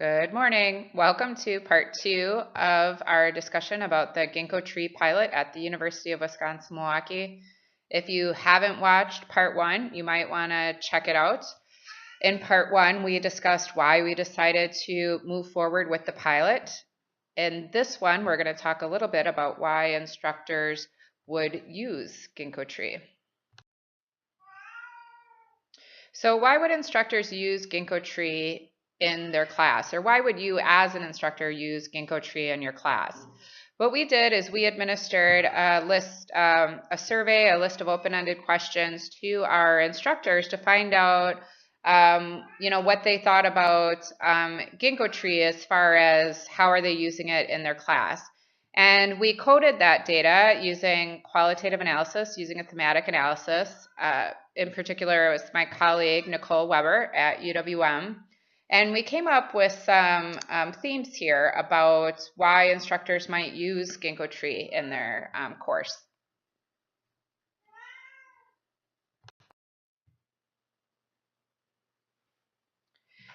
Good morning. Welcome to part 2 of our discussion about the Gingkotree pilot at the University of Wisconsin-Milwaukee. If you haven't watched part 1, you might want to check it out. In part 1, we discussed why we decided to move forward with the pilot. In this one, we're going to talk a little bit about why instructors would use Gingkotree. So why would instructors use Gingkotree in their class, or why would you as an instructor use Gingkotree in your class? What we did is we administered a list, a survey, a list of open-ended questions to our instructors to find out, what they thought about Gingkotree as far as how are they using it in their class. And we coded that data using qualitative analysis, using a thematic analysis. In particular, it was my colleague, Nicole Weber at UW-M. And we came up with some themes here about why instructors might use Gingkotree in their course.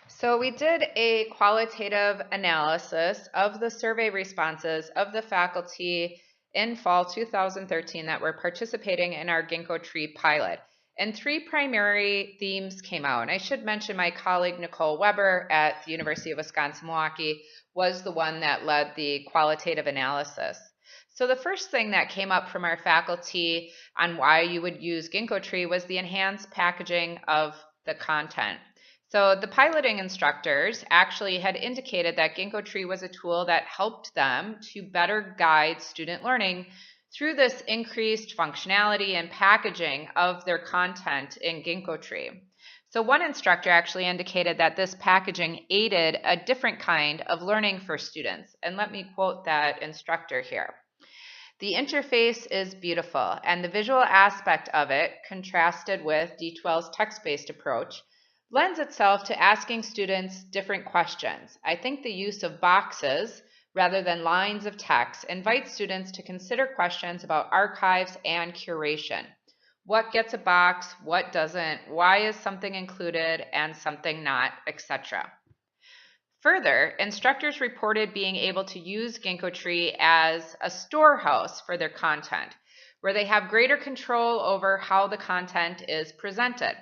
So we did a qualitative analysis of the survey responses of the faculty in fall 2013 that were participating in our Gingkotree pilot. And 3 primary themes came out. And I should mention my colleague Nicole Weber at the University of Wisconsin-Milwaukee was the one that led the qualitative analysis. So the first thing that came up from our faculty on why you would use Gingkotree was the enhanced packaging of the content. So the piloting instructors actually had indicated that Gingkotree was a tool that helped them to better guide student learning through this increased functionality and packaging of their content in Gingkotree. So one instructor actually indicated that this packaging aided a different kind of learning for students. And let me quote that instructor here. The interface is beautiful, and the visual aspect of it, contrasted with D12's text-based approach, lends itself to asking students different questions. I think the use of boxes rather than lines of text invites students to consider questions about archives and curation. What gets a box, what doesn't, why is something included and something not, etc. Further, instructors reported being able to use Gingkotree as a storehouse for their content, where they have greater control over how the content is presented.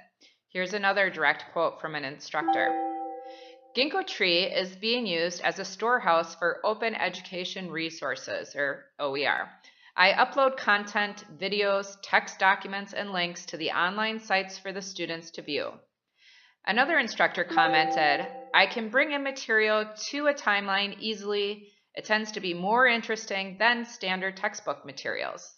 Here's another direct quote from an instructor. Gingkotree is being used as a storehouse for open education resources, or OER. I upload content, videos, text documents, and links to the online sites for the students to view. Another instructor commented, I can bring in material to a timeline easily. It tends to be more interesting than standard textbook materials.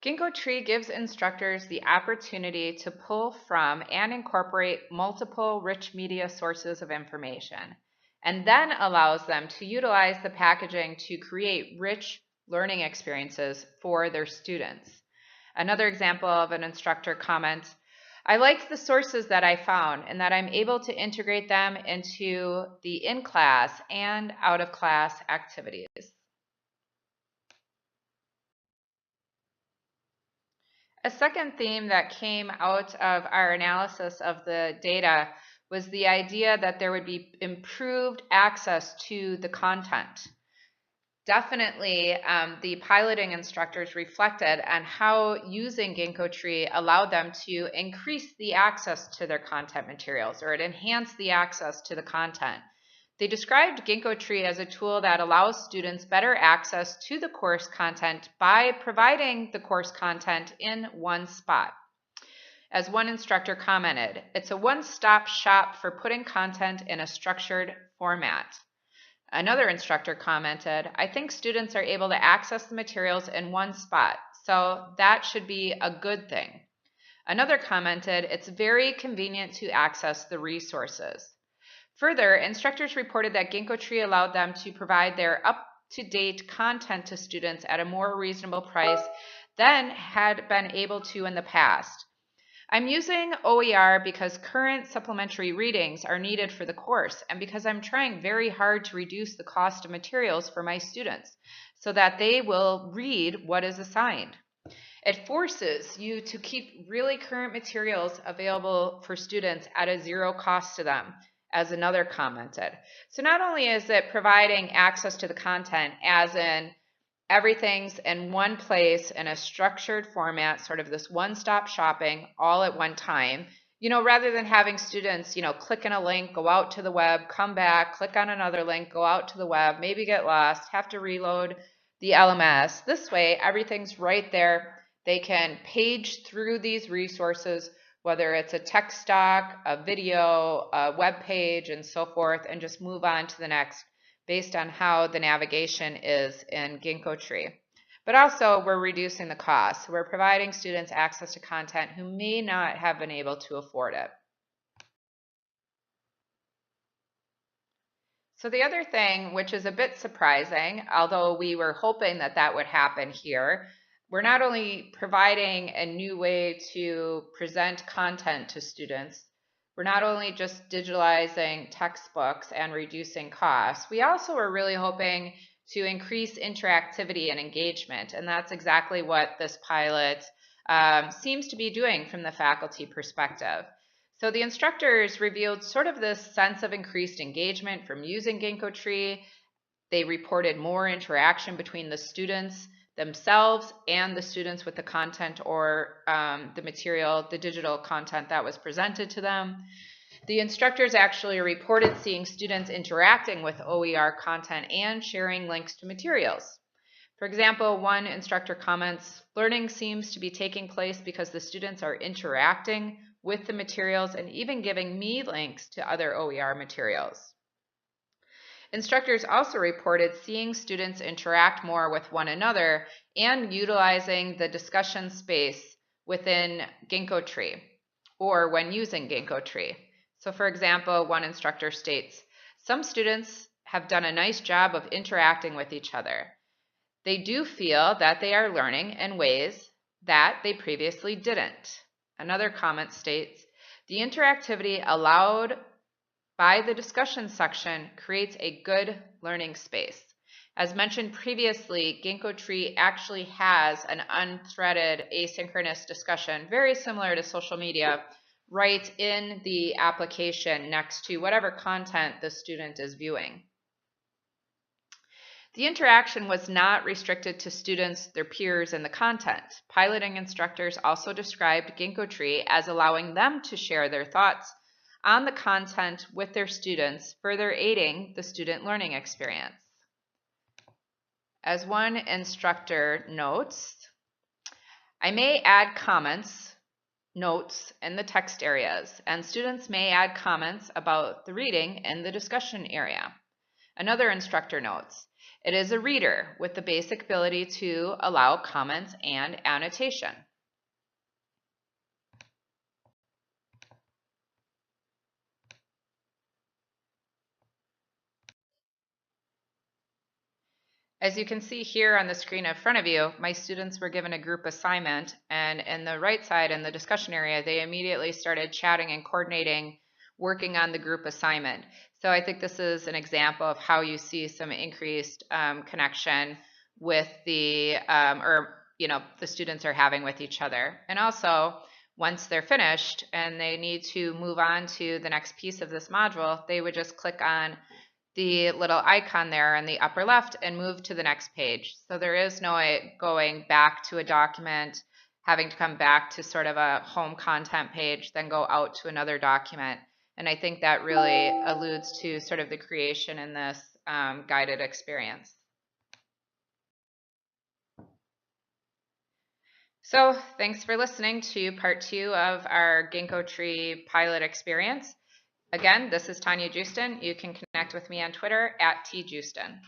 Gingkotree gives instructors the opportunity to pull from and incorporate multiple rich media sources of information, and then allows them to utilize the packaging to create rich learning experiences for their students. Another example of an instructor comments, I like the sources that I found and that I'm able to integrate them into the in-class and out-of-class activities. A second theme that came out of our analysis of the data was the idea that there would be improved access to the content. Definitely, the piloting instructors reflected on how using Gingkotree allowed them to increase the access to their content materials, or it enhanced the access to the content. They described Gingkotree as a tool that allows students better access to the course content by providing the course content in one spot. As one instructor commented, it's a one-stop shop for putting content in a structured format. Another instructor commented, I think students are able to access the materials in one spot, so that should be a good thing. Another commented, it's very convenient to access the resources. Further, instructors reported that Gingkotree allowed them to provide their up-to-date content to students at a more reasonable price than had been able to in the past. I'm using OER because current supplementary readings are needed for the course and because I'm trying very hard to reduce the cost of materials for my students so that they will read what is assigned. It forces you to keep really current materials available for students at a zero cost to them, as another commented. So not only is it providing access to the content, as in everything's in one place in a structured format, sort of this one-stop shopping all at one time, rather than having students, click on a link, go out to the web, come back, click on another link, go out to the web, maybe get lost, have to reload the LMS. This way, everything's right there. They can page through these resources, whether it's a text doc, a video, a web page, and so forth, and just move on to the next based on how the navigation is in Gingkotree. But also, we're reducing the cost. We're providing students access to content who may not have been able to afford it. So the other thing, which is a bit surprising, although we were hoping that that would happen here, we're not only providing a new way to present content to students, we're not only just digitalizing textbooks and reducing costs, we also are really hoping to increase interactivity and engagement. And that's exactly what this pilot seems to be doing from the faculty perspective. So the instructors revealed sort of this sense of increased engagement from using Gingkotree. They reported more interaction between the students themselves and the students with the content or the material, the digital content that was presented to them. The instructors actually reported seeing students interacting with OER content and sharing links to materials. For example, one instructor comments, "Learning seems to be taking place because the students are interacting with the materials and even giving me links to other OER materials." Instructors also reported seeing students interact more with one another and utilizing the discussion space within Gingkotree or when using Gingkotree. So for example, one instructor states, "Some students have done a nice job of interacting with each other. They do feel that they are learning in ways that they previously didn't." Another comment states, "The interactivity allowed by the discussion section creates a good learning space." As mentioned previously, Gingkotree actually has an unthreaded asynchronous discussion, very similar to social media, right in the application next to whatever content the student is viewing. The interaction was not restricted to students, their peers, and the content. Piloting instructors also described Gingkotree as allowing them to share their thoughts on the content with their students, further aiding the student learning experience. As one instructor notes, "I may add comments, notes in the text areas, and students may add comments about the reading in the discussion area." Another instructor notes, "It is a reader with the basic ability to allow comments and annotation." As you can see here on the screen in front of you, my students were given a group assignment, and in the right side in the discussion area, they immediately started chatting and coordinating, working on the group assignment. So I think this is an example of how you see some increased connection with the, the students are having with each other. And also, once they're finished and they need to move on to the next piece of this module, they would just click on the little icon there in the upper left and move to the next page. So there is no going back to a document, having to come back to sort of a home content page, then go out to another document. And I think that really alludes to sort of the creation in this guided experience. So thanks for listening to part 2 of our Gingkotree pilot experience. Again, this is Tanya Joosten. You can connect with me on Twitter @TJoosten.